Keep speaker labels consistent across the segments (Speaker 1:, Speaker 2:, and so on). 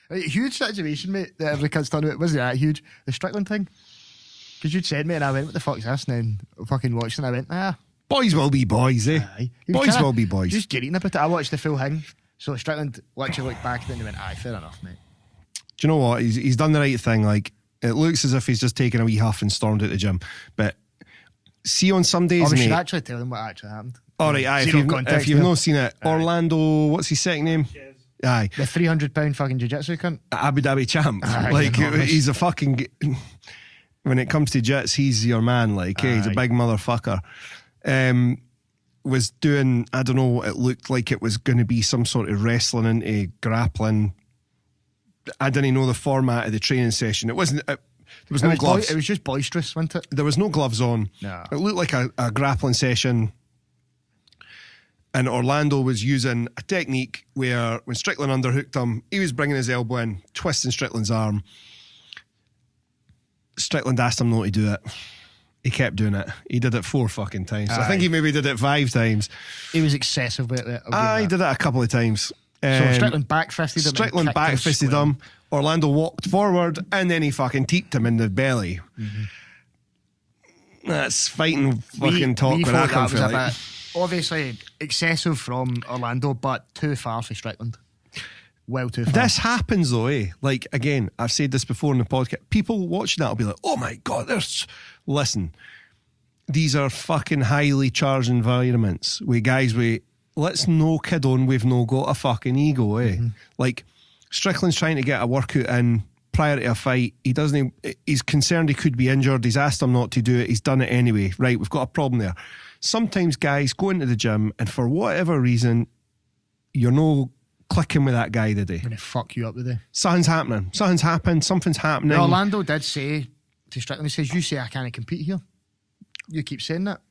Speaker 1: Huge situation, mate, that every cunt's done it. Wasn't that huge? The Strickland thing. Because you'd said me and I went, what the fuck's this? And then fucking watched and I went,
Speaker 2: Boys will be boys, eh?
Speaker 1: Aye.
Speaker 2: Boys will be boys.
Speaker 1: Just getting about it. I watched the full thing. So Strickland literally looked back at it and he went, aye, fair enough, mate.
Speaker 2: Do you know what? He's done the right thing. Like, it looks as if he's just taken a wee huff and stormed out the gym. But see, on some days,
Speaker 1: we
Speaker 2: mate.
Speaker 1: should actually tell them what actually happened.
Speaker 2: All right, aye. If you've not seen it, Orlando, what's his second name? Aye.
Speaker 1: The 300-pound fucking jiu-jitsu cunt.
Speaker 2: Abu Dhabi champ.
Speaker 1: Aye,
Speaker 2: like,
Speaker 1: enormous.
Speaker 2: he's a fucking... When it comes to jits, he's your man. Like, he's a big motherfucker. Was doing, I don't know, it looked like it was going to be some sort of wrestling into grappling. I didn't know the format of the training session. It wasn't... there was no gloves.
Speaker 1: It was just boisterous, wasn't it?
Speaker 2: There was no gloves on.
Speaker 1: No.
Speaker 2: It looked like a grappling session. And Orlando was using a technique where when Strickland underhooked him, he was bringing his elbow in, twisting Strickland's arm. Strickland asked him not to do it. He kept doing it. He did it 4 fucking times. I think he maybe did it 5 times.
Speaker 1: He was excessive with it.
Speaker 2: He did it a couple of times.
Speaker 1: So Strickland back-fisted him.
Speaker 2: Strickland back-fisted him. Orlando walked forward and then he fucking teeped him in the belly. Mm-hmm. That's fighting fucking talk when I come for it.
Speaker 1: Obviously excessive from Orlando, but too far for Strickland. Well too far.
Speaker 2: This happens though, eh? Like, again, I've said this before in the podcast. People watching that will be like, oh my God, listen, these are fucking highly charged environments with guys with, let's no kid on, we've no got a fucking ego, eh? Mm-hmm. Like, Strickland's trying to get a workout in prior to a fight. He's concerned he could be injured. He's asked him not to do it. He's done it anyway. Right, we've got a problem there. Sometimes guys go into the gym and for whatever reason, you're no clicking with that guy today.
Speaker 1: When they fuck you up today.
Speaker 2: Something's happening. Something's happened. Something's happening.
Speaker 1: Now, Orlando did say to Strickland, he says, you say I can't compete here. You keep saying that.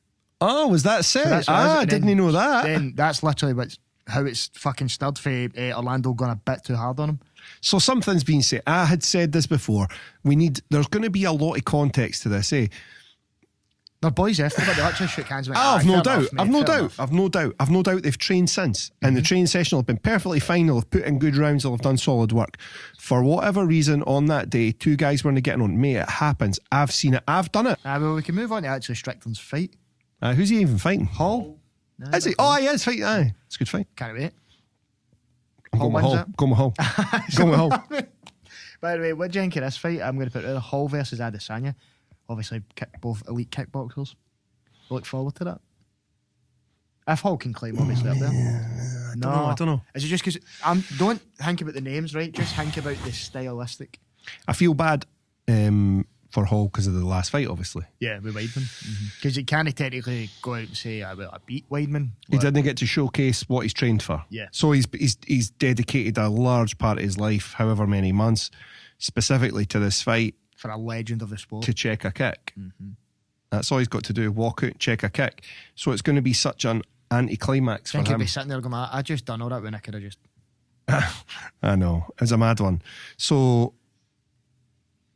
Speaker 2: Oh, was that said? I didn't know that.
Speaker 1: Then that's literally how it's fucking stirred for Orlando going a bit too hard on him.
Speaker 2: So something's been said. I had said this before. There's going to be a lot of context to this, eh?
Speaker 1: They're boys after, but they actually shook hands.
Speaker 2: I've no doubt they've trained since. And the training session will have been perfectly fine. They'll have put in good rounds. They'll have done solid work. For whatever reason, on that day, 2 guys weren't getting on. Mate, it happens. I've seen it. I've done it.
Speaker 1: Well, we can move on to actually Strickland's fight.
Speaker 2: Who's he even fighting?
Speaker 1: Hall.
Speaker 2: No, is he? Oh, he is fighting. Aye. It's a good fight.
Speaker 1: Can't wait.
Speaker 2: Go with Hall. Go with Hall. Go with Hall.
Speaker 1: By the way, what do you think of this fight? I'm going to put it Hall versus Adesanya. Obviously, both elite kickboxers. Look forward to that. If Hall can climb, obviously, up there.
Speaker 2: I don't know.
Speaker 1: Is it just because... don't think about the names, right? Just think about the stylistic.
Speaker 2: I feel bad for Hall because of the last fight, obviously.
Speaker 1: Yeah, with Weidman. Because he can't technically go out and say, I beat Weidman.
Speaker 2: He didn't get to showcase what he's trained for.
Speaker 1: Yeah.
Speaker 2: So he's dedicated a large part of his life, however many months, specifically to this fight.
Speaker 1: For a legend of the sport.
Speaker 2: To check a kick. Mm-hmm. That's all he's got to do, walk out, check a kick. So it's going to be such an anticlimax for him. I think he'll
Speaker 1: be sitting there going, I just done all that when I could have just...
Speaker 2: I know, it's a mad one. So,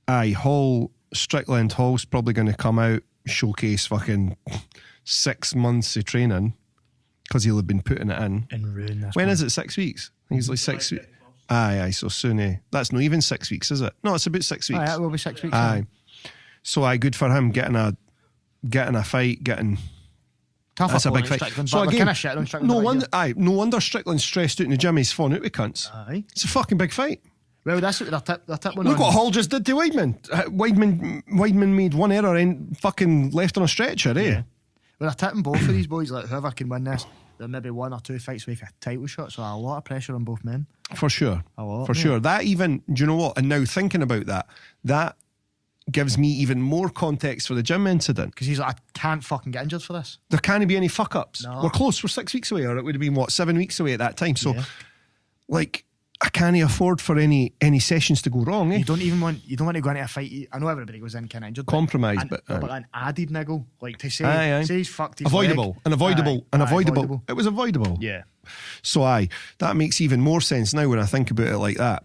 Speaker 2: Hall's probably going to come out, showcase fucking 6 months of training, because he'll have been putting it in.
Speaker 1: And ruin this.
Speaker 2: When is it, 6 weeks? I think it's like 6 weeks. Aye, so soon, That's not even 6 weeks, is it? No, it's about 6 weeks.
Speaker 1: Aye, it will be 6 weeks.
Speaker 2: Aye. So, good for him, getting a fight,
Speaker 1: Tough.
Speaker 2: That's a big fight.
Speaker 1: So again, kind of shit on Strickland.
Speaker 2: No wonder Strickland's stressed out in the gym. He's falling out with cunts.
Speaker 1: Aye.
Speaker 2: It's a fucking big fight.
Speaker 1: Well, that's what their tip one.
Speaker 2: Look what Hall just did to Weidman. Weidman made one error and fucking left on a stretcher, eh?
Speaker 1: Yeah. Well, they're tipping both of these boys. Like, whoever can win this, there may be 1 or 2 fights with a title shot. So a lot of pressure on both men.
Speaker 2: For sure.
Speaker 1: A lot.
Speaker 2: For sure. That even, do you know what? And now thinking about that gives me even more context for the gym incident.
Speaker 1: Because he's like, I can't fucking get injured for this.
Speaker 2: There can't be any fuck ups.
Speaker 1: No.
Speaker 2: We're close. We're 6 weeks away, or it would have been 7 weeks away at that time. So, I can't afford for any sessions to go wrong. Eh?
Speaker 1: You don't want to go into a fight. I know everybody goes in kind of injured.
Speaker 2: Compromise, but
Speaker 1: an added niggle, like to say he's fucked his
Speaker 2: avoidable,
Speaker 1: leg.
Speaker 2: Avoidable. It was avoidable.
Speaker 1: Yeah.
Speaker 2: So that makes even more sense now when I think about it like that.